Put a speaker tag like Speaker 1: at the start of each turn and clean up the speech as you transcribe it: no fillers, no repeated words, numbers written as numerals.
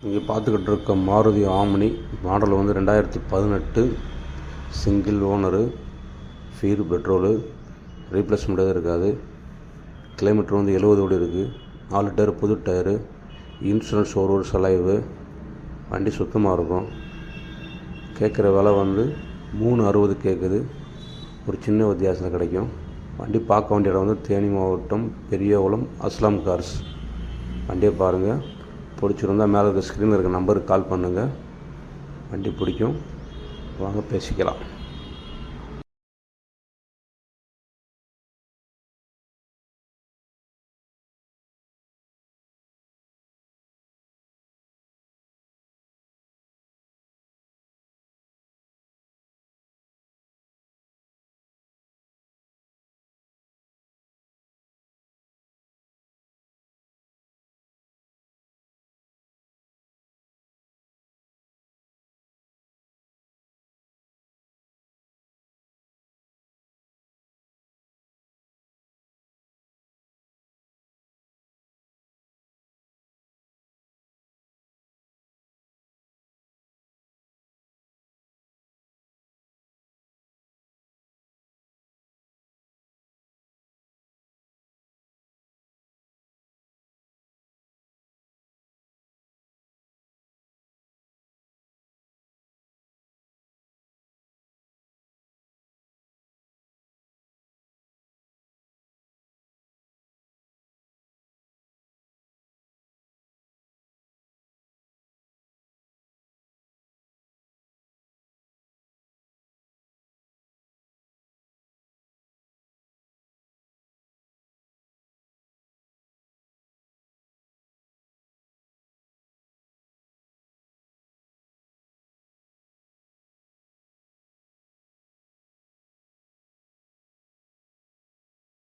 Speaker 1: இங்கே பார்த்துக்கிட்டு இருக்க மாருதி ஆம்னி மாடல் வந்து 2018 சிங்கிள் ஓனரு, ஃபீர் பெட்ரோலு, ரீப்ளேஸ்மெண்ட் எதுவும் இருக்காது. கிலோமீட்டர் வந்து 70 ஓடி இருக்குது. 4 டயரு புது டயரு, இன்சூரன்ஸ் ஒரு வருஷம் லைவு, வண்டி சுத்தமாக இருக்கும். கேட்குற விலை வந்து 360 கேட்குது. ஒரு சின்ன வித்தியாசம் கிடைக்கும். வண்டி பார்க்க வேண்டிய இடம் வந்து தேனி மாவட்டம் பெரியகுளம் அஸ்லாம் கார்ஸ். வண்டியை பாருங்கள், பிடிச்சிருந்தால் மேலே இருக்க ஸ்க்ரீனில் இருக்க நம்பருக்கு கால் பண்ணுங்கள். வண்டி பிடிக்கும், வாங்க பேசிக்கலாம்.